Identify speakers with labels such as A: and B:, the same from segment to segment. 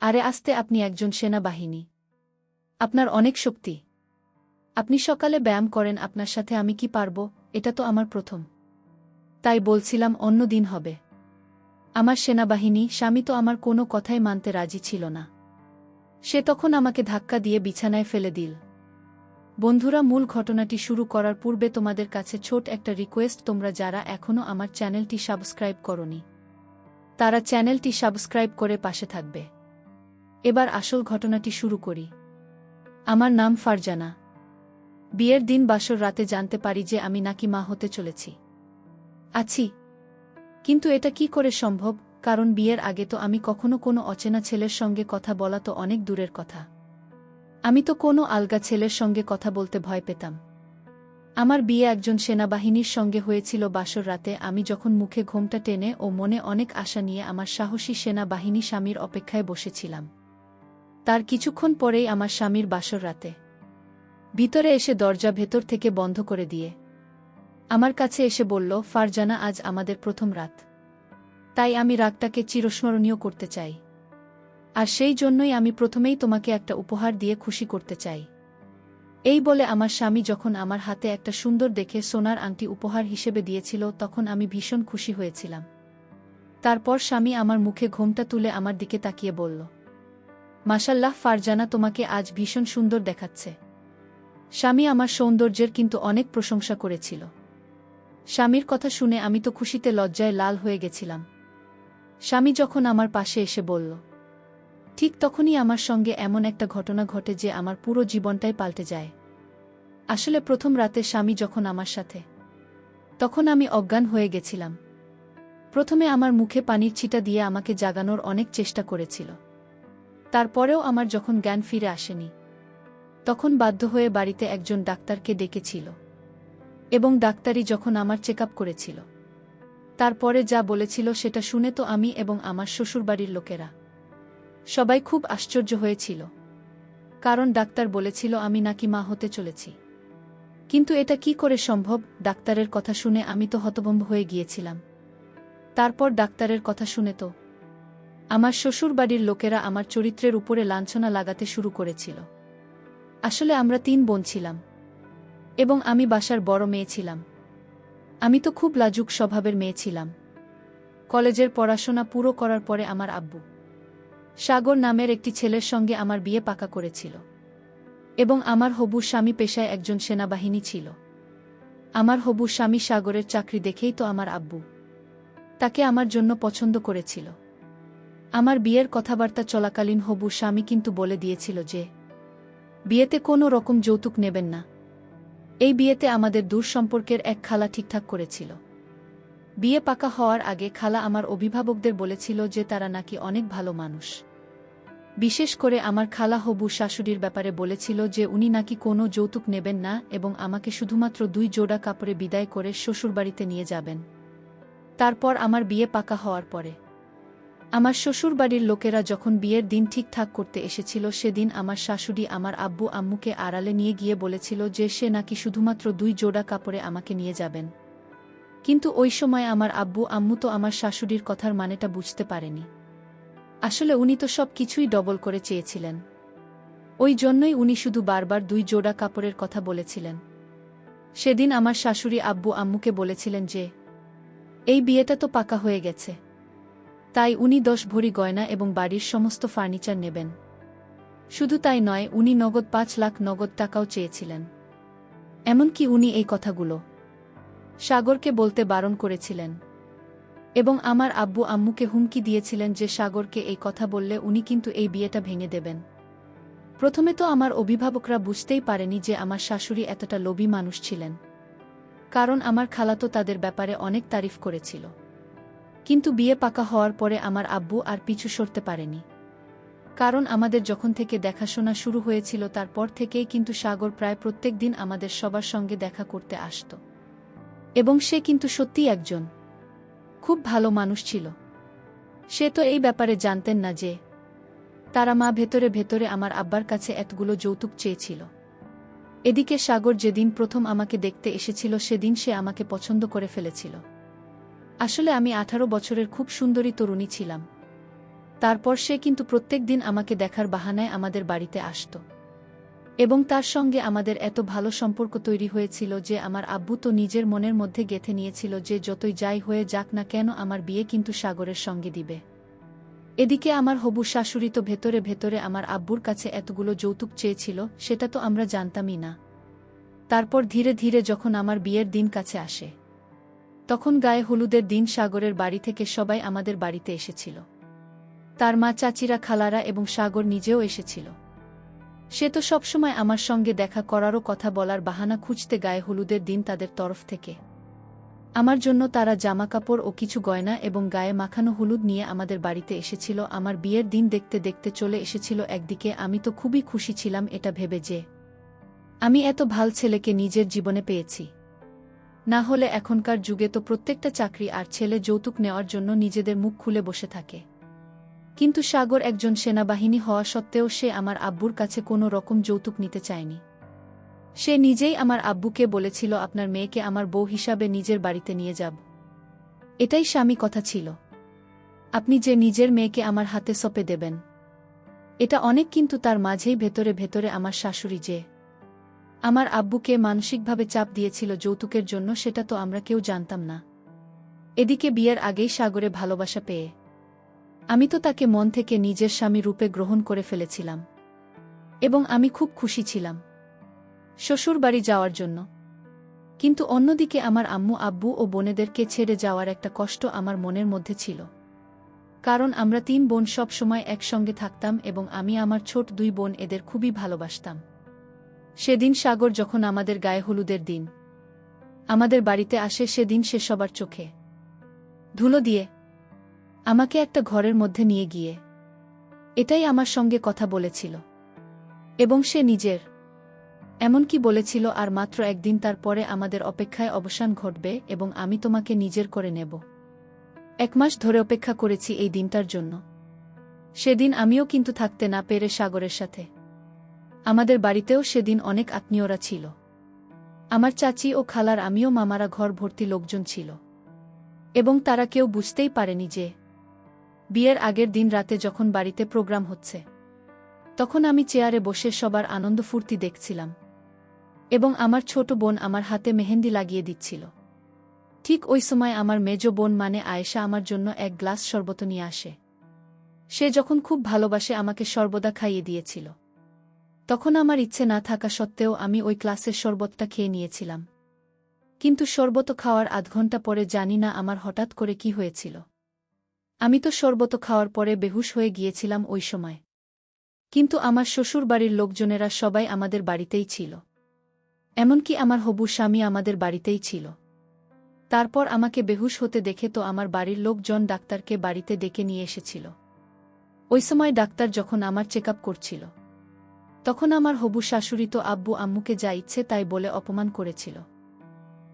A: আরে আস্তে, আপনি একজন সেনাবাহিনী। আপনার অনেক শক্তি। আপনি সকালে ব্যায়াম করেন, আপনার সাথে আমি কি পারব? এটা তো আমার প্রথম। তাই বলছিলাম অন্য দিন হবে। আমার সেনাবাহিনী স্বামী তো আমার কোনো কথাই মানতে রাজি ছিল না। সে তখন আমাকে ধাক্কা দিয়ে বিছানায় ফেলে দিল। বন্ধুরা, মূল ঘটনাটি শুরু করার পূর্বে তোমাদের কাছে ছোট একটা রিকোয়েস্ট, তোমরা যারা এখনও আমার চ্যানেলটি সাবস্ক্রাইব করনি তারা চ্যানেলটি সাবস্ক্রাইব করে পাশে থাকবে। এবার আসল ঘটনাটি শুরু করি। আমার নাম ফারজানা। বিয়ের দিন বাসর রাতে জানতে পারি যে আমি নাকি মা হতে চলেছি। কিন্তু এটা কি করে সম্ভব? কারণ বিয়ের আগে তো আমি কখনো কোনো অচেনা ছেলের সঙ্গে কথা বলা তো অনেক দূরের কথা। আমি তো কোনো আলগা ছেলের সঙ্গে কথা বলতে ভয় পেতাম। আমার বিয়ে একজন সেনাবাহিনীর সঙ্গে হয়েছিল বাসর রাতে। আমি যখন মুখে ঘোমটা টেনে ও মনে অনেক আশা নিয়ে আমার সাহসী সেনাবাহিনী স্বামীর অপেক্ষায় বসেছিলাম, তার কিছুক্ষণ পরেই আমার স্বামীর বাসর রাতে ভিতরে এসে দরজা ভেতর থেকে বন্ধ করে দিয়ে আমার কাছে এসে বলল, ফারজানা, আজ আমাদের প্রথম রাত। তাই আমি রাতটাকে চিরস্মরণীয় করতে চাই। আর সেই জন্যই আমি প্রথমেই তোমাকে একটা উপহার দিয়ে খুশি করতে চাই। এই বলে আমার স্বামী যখন আমার হাতে একটা সুন্দর দেখে সোনার আংটি উপহার হিসেবে দিয়েছিল, তখন আমি ভীষণ খুশি হয়েছিলাম। তারপর স্বামী আমার মুখে ঘোমটা তুলে আমার দিকে তাকিয়ে বলল, মাশাল্লাহ ফারজানা, তোমাকে আজ ভীষণ সুন্দর দেখাচ্ছে। স্বামী আমার সৌন্দর্যের কিন্তু অনেক প্রশংসা করেছিল। স্বামীর কথা শুনে আমি তো খুশিতে লজ্জায় লাল হয়ে গেছিলাম। স্বামী যখন আমার পাশে এসে বলল, ঠিক তখনই আমার সঙ্গে এমন একটা ঘটনা ঘটে যে আমার পুরো জীবনটাই পাল্টে যায়। আসলে প্রথম রাতে স্বামী যখন আমার সাথে, তখন আমি অজ্ঞান হয়ে গেছিলাম। প্রথমে আমার মুখে পানির ছিটা দিয়ে আমাকে জাগানোর অনেক চেষ্টা করেছিল। তারপরেও আমার যখন জ্ঞান ফিরে আসেনি, তখন বাধ্য হয়ে বাড়িতে একজন ডাক্তারকে ডেকেছিল এবং ডাক্তারই যখন আমার চেকআপ করেছিল, তারপরে যা বলেছিল সেটা শুনে তো আমি এবং আমার শ্বশুরবাড়ির লোকেরা সবাই খুব আশ্চর্য হয়েছিল। কারণ ডাক্তার বলেছিল আমি নাকি মা হতে চলেছি। কিন্তু এটা কি করে সম্ভব? ডাক্তারের কথা শুনে আমি তো হতভম্ব হয়ে গিয়েছিলাম। তারপর ডাক্তারের কথা শুনে তো আমার শ্বশুরবাড়ির লোকেরা আমার চরিত্রের উপরে লাঞ্ছনা লাগাতে শুরু করেছিল। আসলে আমরা 3 বোন ছিলাম এবং আমি বাসার বড় মেয়ে ছিলাম। আমি তো খুব লাজুক স্বভাবের মেয়ে ছিলাম। কলেজের পড়াশোনা পুরো করার পরে আমার আব্বু সাগর নামের একটি ছেলের সঙ্গে আমার বিয়ে পাকা করেছিল এবং আমার হবু স্বামী পেশায় একজন সেনাবাহিনী ছিল। আমার হবু স্বামী সাগরের চাকরি দেখেই তো আমার আব্বু তাকে আমার জন্য পছন্দ করেছিল। আমার বিয়ের কথাবার্তা চলাকালীন হবু স্বামী কিন্তু বলে দিয়েছিল যে বিয়েতে কোনো রকম যৌতুক নেবেন না। এই বিয়েতে আমাদের দূর সম্পর্কের এক খালা ঠিকঠাক করেছিল। বিয়ে পাকা হওয়ার আগে খালা আমার অভিভাবকদের বলেছিল যে তারা নাকি অনেক ভালো মানুষ। বিশেষ করে আমার খালা হবু শাশুড়ির ব্যাপারে বলেছিল যে উনি নাকি কোনো যৌতুক নেবেন না এবং আমাকে শুধুমাত্র 2 জোড়া কাপড়ে বিদায় করে শ্বশুরবাড়িতে নিয়ে যাবেন। তারপর আমার বিয়ে পাকা হওয়ার পরে আমার শ্বশুরবাড়ির লোকেরা যখন বিয়ের দিন ঠিকঠাক করতে এসেছিল, সেদিন আমার শাশুড়ি আমার আব্বু আম্মুকে আড়ালে নিয়ে গিয়ে বলেছিল যে সে নাকি শুধুমাত্র 2 জোড়া কাপড়ে আমাকে নিয়ে যাবেন। কিন্তু ওই সময় আমার আব্বু আম্মু তো আমার শাশুড়ির কথার মানেটা বুঝতে পারেনি। আসলে উনি তো সব কিছুই ডবল করে চেয়েছিলেন। ওই জন্যই উনি শুধু বারবার 2 জোড়া কাপড়ের কথা বলেছিলেন। সেদিন আমার শাশুড়ি আব্বু আম্মুকে বলেছিলেন যে এই বিয়েটা তো পাকা হয়ে গেছে, তাই উনি 10 ভরি গয়না এবং বাড়ির সমস্ত ফার্নিচার নেবেন। শুধু তাই নয়, উনি নগদ 5 লাখ নগদ টাকাও চেয়েছিলেন। এমনকি উনি এই কথাগুলো সাগরকে বলতে বারণ করেছিলেন এবং আমার আব্বু আম্মুকে হুমকি দিয়েছিলেন যে সাগরকে এই কথা বললে উনি কিন্তু এই বিয়েটা ভেঙে দেবেন। প্রথমে তো আমার অভিভাবকরা বুঝতেই পারেনি যে আমার শাশুড়ি এতটা লোভী মানুষ ছিলেন, কারণ আমার খালাতো তাদের ব্যাপারে অনেক তারিফ করেছিল। কিন্তু বিয়ে পাকা হওয়ার পরে আমার আব্বু আর পিছু সরতে পারেনি। কারণ আমাদের যখন থেকে দেখাশোনা শুরু হয়েছিল তারপর থেকেই কিন্তু সাগর প্রায় প্রত্যেক দিন আমাদের সবার সঙ্গে দেখা করতে আসত এবং সে কিন্তু সত্যিই একজন খুব ভালো মানুষ ছিল। সে তো এই ব্যাপারে জানতেন না যে তারা মা ভেতরে ভেতরে আমার আব্বার কাছে এতগুলো যৌতুক চেয়েছিল। এদিকে সাগর যেদিন প্রথম আমাকে দেখতে এসেছিল সেদিন সে আমাকে পছন্দ করে ফেলেছিল। আসলে আমি 18 বছরের খুব সুন্দরী তরুণী ছিলাম তারপর সে কিন্তু প্রত্যেক দিন আমাকে দেখার বাহানায় আমাদের বাড়িতে আসত। এবং তার সঙ্গে আমাদের এত ভালো সম্পর্ক তৈরি হয়েছিল যে আমার আব্বু তো নিজের মনের মধ্যে গেঁথে নিয়েছিল যে যতই যাই হয়ে যাক না কেন আমার বিয়ে কিন্তু সাগরের সঙ্গে দিবে। এদিকে আমার হবু শাশুড়ি তো ভেতরে ভেতরে আমার আব্বুর কাছে এতগুলো যৌতুক চেয়েছিল, সেটা তো আমরা জানতামই না। তারপর ধীরে ধীরে যখন আমার বিয়ের দিন কাছে আসে, তখন গায়ে হলুদের দিন সাগরের বাড়ি থেকে সবাই আমাদের বাড়িতে এসেছিল। তার মা, চাচিরা, খালারা এবং সাগর নিজেও এসেছিল। সে তো সবসময় আমার সঙ্গে দেখা করারও কথা বলার বাহানা খুঁজতে গায়ে হলুদের দিন তাদের তরফ থেকে আমার জন্য তারা জামাকাপড় ও কিছু গয়না এবং গায়ে মাখানো হলুদ নিয়ে আমাদের বাড়িতে এসেছিল। আমার বিয়ের দিন দেখতে দেখতে চলে এসেছিল একদিকে। আমি তো খুবই খুশি ছিলাম এটা ভেবে যে আমি এত ভাল ছেলেকে নিজের জীবনে পেয়েছি। না হলে এখনকার যুগে তো প্রত্যেকটা চাকরি আর ছেলে যৌতুক নেওয়ার জন্য নিজেদের মুখ খুলে বসে থাকে। কিন্তু সাগর একজন সেনাবাহিনী হওয়া সত্ত্বেও সে আমার আব্বুর কাছে কোনো রকম যৌতুক নিতে চায়নি। সে নিজেই আমার আব্বুকে বলেছিল, আপনার মেয়েকে আমার বউ হিসাবে নিজের বাড়িতে নিয়ে যাব। এটাই স্বামী কথা ছিল। আপনি যে নিজের মেয়েকে আমার হাতে সঁপে দেবেন, এটা অনেক। কিন্তু তার মাঝেই ভেতরে ভেতরে আমার শাশুড়ি যে আমার আব্বুকে মানসিকভাবে চাপ দিয়েছিল যৌতুকের জন্য, সেটা তো আমরা কেউ জানতাম না। এদিকে বিয়ের আগেই সাগরে ভালোবাসা পেয়ে আমি তো তাকে মন থেকে নিজের স্বামী রূপে গ্রহণ করে ফেলেছিলাম এবং আমি খুব খুশি ছিলাম শ্বশুর বাড়ি যাওয়ার জন্য। কিন্তু অন্যদিকে আমার আম্মু, আব্বু ও বোনেদেরকে ছেড়ে যাওয়ার একটা কষ্ট আমার মনের মধ্যে ছিল। কারণ আমরা 3 বোন সব সময় একসঙ্গে থাকতাম এবং আমি আমার ছোট 2 বোন এদের খুবই ভালোবাসতাম। সেদিন সাগর যখন আমাদের গায়ে হলুদের দিন আমাদের বাড়িতে আসে, সেদিন সে সবার চোখে ধুলো দিয়ে আমাকে একটা ঘরের মধ্যে নিয়ে গিয়ে এটাই আমার সঙ্গে কথা বলেছিল এবং সে নিজের এমনকি বলেছিল, আর মাত্র একদিন তারপরে আমাদের অপেক্ষায় অবসান ঘটবে এবং আমি তোমাকে নিজের করে নেব। 1 মাস ধরে অপেক্ষা করেছি এই দিনটার জন্য। সেদিন আমিও কিন্তু থাকতে না পেরে সাগরের সাথে আমাদের বাড়িতেও সেদিন অনেক আত্মীয়রা ছিল। আমার চাচি ও খালার, আমিও, মামারা, ঘর ভর্তি লোকজন ছিল এবং তারা কেউ বুঝতেই পারেনি যে বিয়ের আগের দিন রাতে যখন বাড়িতে প্রোগ্রাম হচ্ছে, তখন আমি চেয়ারে বসে সবার আনন্দ ফুর্তি দেখছিলাম এবং আমার ছোট বোন আমার হাতে মেহেন্দি লাগিয়ে দিচ্ছিল। ঠিক ওই সময় আমার মেজ বোন মানে আয়েশা আমার জন্য 1 গ্লাস শরবত নিয়ে আসে। সে যখন খুব ভালোবাসে আমাকে সর্বদা খাইয়ে দিয়েছিল, তখন আমার ইচ্ছে না থাকা সত্ত্বেও আমি ওই গ্লাসের শরবতটা খেয়ে নিয়েছিলাম। কিন্তু শরবত খাওয়ার আধ ঘন্টা পরে জানি না আমার হঠাৎ করে কি হয়েছিল। আমি তো শরবত খাওয়ার পরে বেহুশ হয়ে গিয়েছিলাম ওই সময়। কিন্তু আমার শ্বশুর বাড়ির লোকজনেরা সবাই আমাদের বাড়িতেই ছিল, এমনকি আমার হবু স্বামী আমাদের বাড়িতেই ছিল। তারপর আমাকে বেহুশ হতে দেখে তো আমার বাড়ির লোকজন ডাক্তারকে বাড়িতে ডেকে নিয়ে এসেছিল। ওই সময় ডাক্তার যখন আমার চেকআপ করছিল, তখন আমার হবু শাশুড়ি তো আব্বু আম্মুকে যা ইচ্ছে তাই বলে অপমান করেছিল।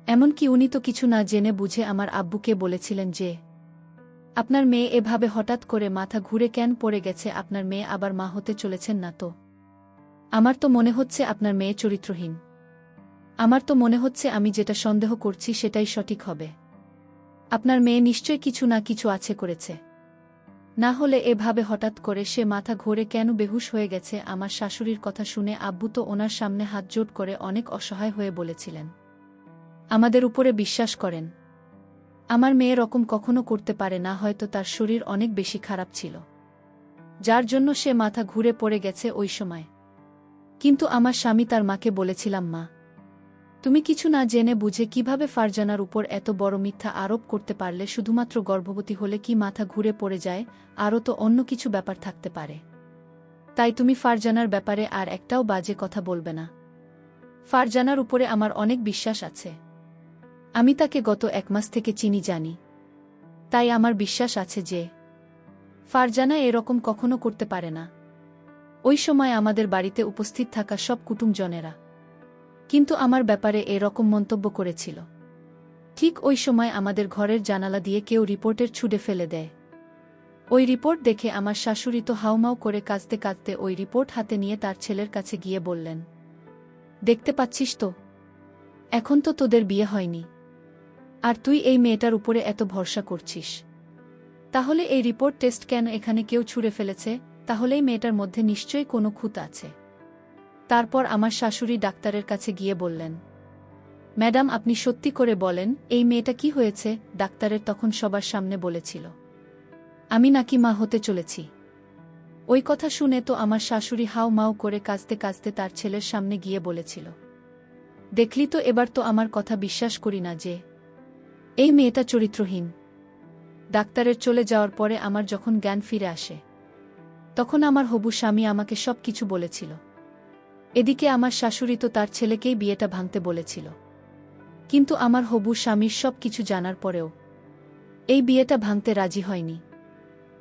A: এমনকি উনি তো কিছু না জেনে বুঝে আমার আব্বুকে বলেছিলেন যে, আপনার মেয়ে এভাবে হঠাৎ করে মাথা ঘুরে কেন পড়ে গেছে? আপনার মেয়ে আবার মা হতে চলেছেন না তো? আমার তো মনে হচ্ছে আপনার মেয়ে চরিত্রহীন। আমার তো মনে হচ্ছে আমি যেটা সন্দেহ করছি সেটাই সঠিক হবে। আপনার মেয়ে নিশ্চয় কিছু না কিছু আছে করেছে, না হলে এভাবে হঠাৎ করে সে মাথা ঘুরে কেন বেহুশ হয়ে গেছে? আমার শাশুড়ির কথা শুনে আব্বু তো ওনার সামনে হাত জোড় করে অনেক অসহায় হয়ে বলেছিলেন, আমাদের উপরে বিশ্বাস করেন, আমার মেয়ে রকম কখনো করতে পারে না, হয়তো তার শরীর অনেক বেশি খারাপ ছিল, যার জন্য সে মাথা ঘুরে পড়ে গেছে ওই সময়। কিন্তু আমার স্বামী তার মাকে বলেছিলাম, মা, তুমি কিছু না জেনে বুঝে কিভাবে ফারজানার উপর এত বড় মিথ্যা আরোপ করতে পারলে? শুধুমাত্র গর্ভবতী হলে কি মাথা ঘুরে পড়ে যায়? আরও তো অন্য কিছু ব্যাপার থাকতে পারে। তাই তুমি ফারজানার ব্যাপারে আর একটাও বাজে কথা বলবে না। ফারজানার উপরে আমার অনেক বিশ্বাস আছে। আমি তাকে গত 1 মাস থেকে চিনি, জানি। তাই আমার বিশ্বাস আছে যে ফারজানা এরকম কখনো করতে পারে না। ওই সময় আমাদের বাড়িতে উপস্থিত থাকা সব কুটুমজনেরা কিন্তু আমার ব্যাপারে এরকম মন্তব্য করেছিল। ঠিক ওই সময় আমাদের ঘরের জানালা দিয়ে কেউ রিপোর্টের ছুঁড়ে ফেলে দেয়। ওই রিপোর্ট দেখে আমার শাশুড়ি তো হাউমাউ করে কাঁদতে কাঁদতে ওই রিপোর্ট হাতে নিয়ে তার ছেলের কাছে গিয়ে বললেন, দেখতে পাচ্ছিস তো, এখন তো তোদের বিয়ে হয়নি, আর তুই এই মেয়েটার উপরে এত ভরসা করছিস। তাহলে এই রিপোর্ট টেস্ট কেন এখানে কেউ ছুঁড়ে ফেলেছে? তাহলেই মেয়েটার মধ্যে নিশ্চয়ই কোনো খুঁত আছে। তারপর আমার শাশুড়ি ডাক্তারের কাছে গিয়ে বললেন, ম্যাডাম আপনি সত্যি করে বলেন এই মেয়েটা কি হয়েছে? ডাক্তারের তখন সবার সামনে বলেছিল, আমি নাকি মা হতে চলেছি। ওই কথা শুনে তো আমার শাশুড়ি হাউ মাউ করে কাঁদতে কাঁদতে তার ছেলের সামনে গিয়ে বলেছিল, দেখলি তো, এবার তো আমার কথা বিশ্বাস করি না যে এই মেয়েটা চরিত্রহীন। ডাক্তারের চলে যাওয়ার পরে আমার যখন জ্ঞান ফিরে আসে, তখন আমার হবু স্বামী আমাকে সব কিছু বলেছিল। এদিকে আমার শাশুড়ি তো তার ছেলেকেই বিয়েটা ভাঙতে বলেছিল, কিন্তু আমার হবু স্বামীর সব কিছু জানার পরেও এই বিয়েটা ভাঙতে রাজি হয়নি।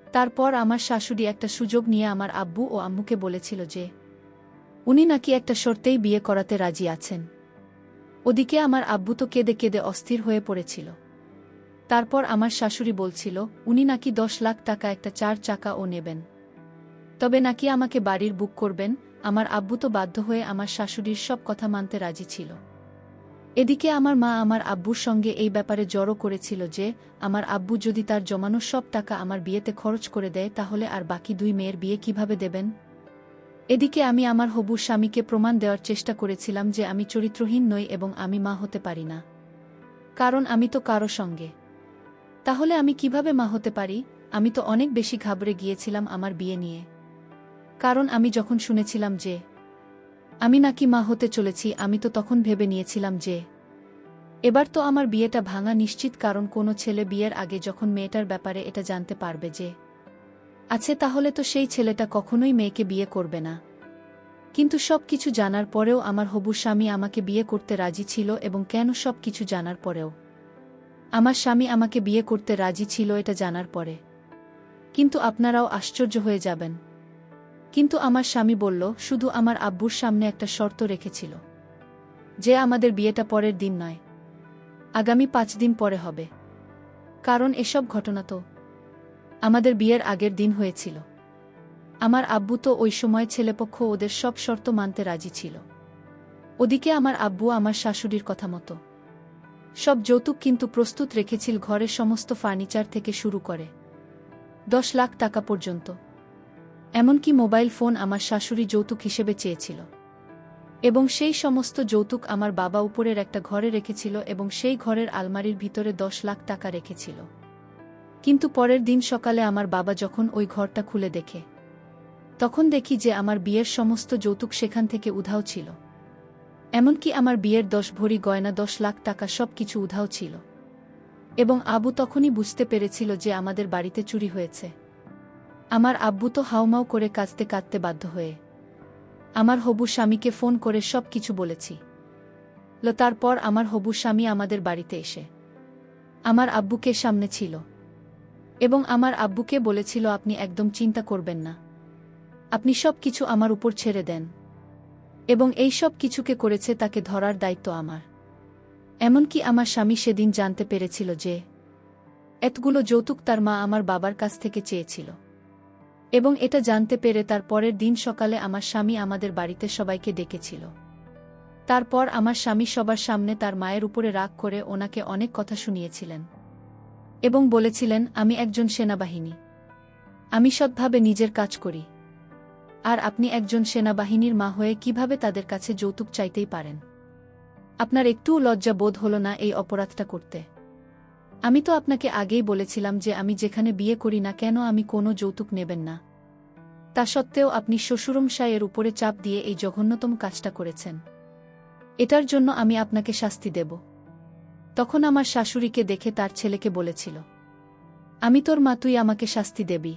A: তারপর আমার শাশুড়ি একটা সুযোগ নিয়ে আমার আব্বু ও আম্মুকে বলেছিল যে উনি নাকি একটা শর্তেই বিয়ে করাতে রাজি আছেন। ওদিকে আমার আব্বু তো কেঁদে কেঁদে অস্থির হয়ে পড়েছিল। তারপর আমার শাশুড়ি বলছিল উনি নাকি 10 লাখ টাকা একটা 4 চাকা ও নেবেন, তবে নাকি আমাকে বাড়ির বুক করবেন। আমার আব্বু তো বাধ্য হয়ে আমার শাশুড়ির সব কথা মানতে রাজি ছিল। এদিকে আমার মা আমার আব্বুর সঙ্গে এই ব্যাপারে জড়ো করেছিল যে আমার আব্বু যদি তার জমানো সব টাকা আমার বিয়েতে খরচ করে দেয় তাহলে আর বাকি 2 মেয়ের বিয়ে কিভাবে দেবেন। এদিকে আমি আমার হবু স্বামীকে প্রমাণ দেওয়ার চেষ্টা করেছিলাম যে আমি চরিত্রহীন নই এবং আমি মা হতে পারি না, কারণ আমি তো কারো সঙ্গে। তাহলে আমি কিভাবে মা হতে পারি? আমি তো অনেক বেশি ঘাবড়ে গিয়েছিলাম আমার বিয়ে নিয়ে, কারণ আমি যখন শুনেছিলাম যে আমি নাকি মা হতে চলেছি, আমি তো তখন ভেবে নিয়েছিলাম যে এবার তো আমার বিয়েটা ভাঙা নিশ্চিত, কারণ কোনো ছেলে বিয়ের আগে যখন মেয়েটার ব্যাপারে এটা জানতে পারবে যে আছে, তাহলে তো সেই ছেলেটা কখনোই মেয়েকে বিয়ে করবে না। কিন্তু সব কিছু জানার পরেও আমার হবু স্বামী আমাকে বিয়ে করতে রাজি ছিল। এবং কেন সব কিছু জানার পরেও আমার স্বামী আমাকে বিয়ে করতে রাজি ছিল এটা জানার পরে কিন্তু আপনারাও আশ্চর্য হয়ে যাবেন। কিন্তু আমার স্বামী বলল, শুধু আমার আব্বুর সামনে একটা শর্ত রেখেছিল যে আমাদের বিয়েটা পরের দিন নয়, আগামী 5 দিন পরে হবে, কারণ এসব ঘটনা তো আমাদের বিয়ের আগের দিন হয়েছিল। আমার আব্বু তো ওই সময় ছেলেপক্ষ ওদের সব শর্ত মানতে রাজি ছিল। ওদিকে আমার আব্বু আমার শাশুড়ির কথা মতো সব যৌতুক কিন্তু প্রস্তুত রেখেছিল, ঘরের সমস্ত ফার্নিচার থেকে শুরু করে 10 লাখ টাকা পর্যন্ত। এমনকি মোবাইল ফোন আমার শাশুড়ি যৌতুক হিসেবে চেয়েছিল, এবং সেই সমস্ত যৌতুক আমার বাবা উপরের একটা ঘরে রেখেছিল এবং সেই ঘরের আলমারির ভিতরে 10 লাখ টাকা রেখেছিল। কিন্তু পরের দিন সকালে আমার বাবা যখন ওই ঘরটা খুলে দেখে, তখন দেখি যে আমার বিয়ের সমস্ত যৌতুক সেখান থেকে উধাও ছিল। এমনকি আমার বিয়ের 10 ভরি গয়না, 10 লাখ টাকা সব কিছু উধাও ছিল। এবং আবু তখনই বুঝতে পেরেছিল যে আমাদের বাড়িতে চুরি হয়েছে। আমার আব্বু তো হাউমাউ করে কাঁদতে কাঁদতে বাধ্য হয়ে আমার হবু স্বামীকে ফোন করে সব কিছু বলেছি। তারপর আমার হবু স্বামী আমাদের বাড়িতে এসে আমার আব্বুকে সামনে ছিল এবং আমার আব্বুকে বলেছিল, আপনি একদম চিন্তা করবেন না, আপনি সব কিছু আমার উপর ছেড়ে দেন, এবং এই সব কিছুকে করেছে তাকে ধরার দায়িত্ব আমার। এমনকি আমার স্বামী সেদিন জানতে পেরেছিল যে এতগুলো যৌতুক তার মা আমার বাবার কাছ থেকে চেয়েছিল, এবং এটা জানতে পেরে তার পরের দিন সকালে আমার স্বামী আমাদের বাড়িতে সবাইকে ডেকেছিল। তারপর আমার স্বামী সবার সামনে তার মায়ের উপরে রাগ করে ওনাকে অনেক কথা শুনিয়েছিলেন এবং বলেছিলেন, আমি একজন সেনাবাহিনী, আমি সৎভাবে নিজের কাজ করি, আর আপনি একজন সেনাবাহিনীর মা হয়ে কিভাবে তাদের কাছে যৌতুক চাইতেই পারেন? আপনার একটুও লজ্জা বোধ হলো না এই অপরাধটা করতে? আমি তো আপনাকে আগেই বলেছিলাম যে আমি যেখানে বিয়ে করি না কেন আমি কোনো যৌতুক নেবেন না। তা সত্ত্বেও আপনি শ্বশুরমশাইয়ের উপরে চাপ দিয়ে এই জঘন্যতম কাজটা করেছেন। এটার জন্য আমি আপনাকে শাস্তি দেব। তখন আমার শাশুড়িকে দেখে তার ছেলেকে বলেছিল, আমি তোর মা, তুই আমাকে শাস্তি দেবি?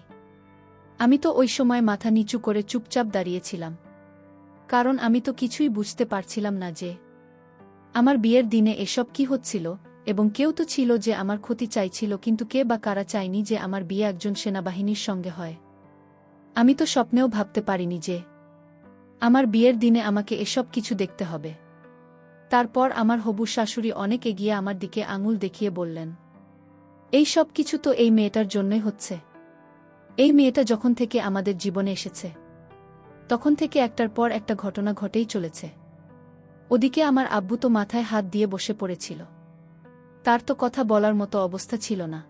A: আমি তো ওই সময় মাথা নিচু করে চুপচাপ দাঁড়িয়েছিলাম, কারণ আমি তো কিছুই বুঝতে পারছিলাম না যে আমার বিয়ের দিনে এসব কি হচ্ছিল। এবং কেউ তো ছিল যে আমার ক্ষতি চাইছিল, কিন্তু কে বা কারা চায়নি যে আমার বিয়ে একজন সেনাবাহিনীর সঙ্গে হয়? আমি তো স্বপ্নেও ভাবতে পারিনি যে আমার বিয়ের দিনে আমাকে এসব কিছু দেখতে হবে। তারপর আমার হবু শাশুড়ি অনেক এগিয়ে আমার দিকে আঙুল দেখিয়ে বললেন, এই সব কিছু তো এই মেয়েটার জন্যই হচ্ছে। এই মেয়েটা যখন থেকে আমাদের জীবনে এসেছে তখন থেকে একটার পর একটা ঘটনা ঘটেই চলেছে। ওদিকে আমার আব্বু তো মাথায় হাত দিয়ে বসে পড়েছিল, তার তো কথা বলার মতো অবস্থা ছিল না।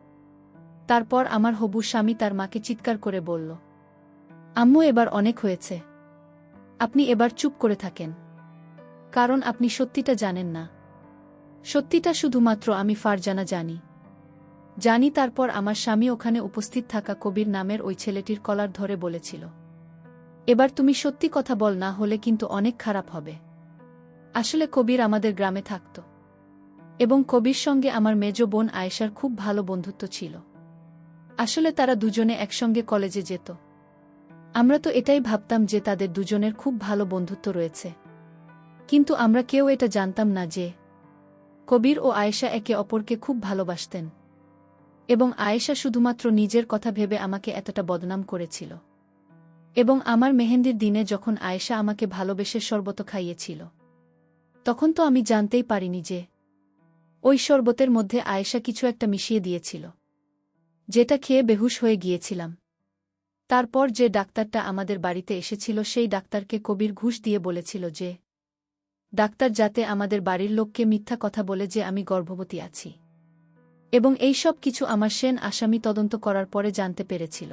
A: তারপর আমার হবু স্বামী তার মাকে চিৎকার করে বলল, আম্মু এবার অনেক হয়েছে। আপনি এবার চুপ করে থাকেন। কারণ আপনি সত্যিটা জানেন না। সত্যিটা শুধুমাত্র আমি ফারজানা জানি। তারপর আমার স্বামী ওখানে উপস্থিত থাকা কবির নামের ওই ছেলেটির কলার ধরে বলেছিল, এবার তুমি সত্যি কথা বল, না হলে কিন্তু অনেক খারাপ হবে। আসলে কবির আমাদের গ্রামে থাকত এবং কবির সঙ্গে আমার মেজ বোন আয়েশার খুব ভালো বন্ধুত্ব ছিল। আসলে তারা দুজনে একসঙ্গে কলেজে যেত। আমরা তো এটাই ভাবতাম যে তাদের দুজনের খুব ভালো বন্ধুত্ব রয়েছে, কিন্তু আমরা কেউ এটা জানতাম না যে কবির ও আয়েশা একে অপরকে খুব ভালোবাসতেন এবং আয়েশা শুধুমাত্র নিজের কথা ভেবে আমাকে এতটা বদনাম করেছিল। এবং আমার মেহেন্দির দিনে যখন আয়েশা আমাকে ভালোবেসে শরবত খাইয়েছিল, তখন তো আমি জানতেই পারিনি যে ওই শরবতের মধ্যে আয়েশা কিছু একটা মিশিয়ে দিয়েছিল, যেটা খেয়ে বেহুশ হয়ে গিয়েছিলাম। তারপর যে ডাক্তারটা আমাদের বাড়িতে এসেছিল সেই ডাক্তারকে কবির ঘুষ দিয়ে বলেছিল যে ডাক্তার যাতে আমাদের বাড়ির লোককে মিথ্যা কথা বলে যে আমি গর্ভবতী আছি, এবং এই সব কিছু আমার সেন আসামি তদন্ত করার পরে জানতে পেরেছিল।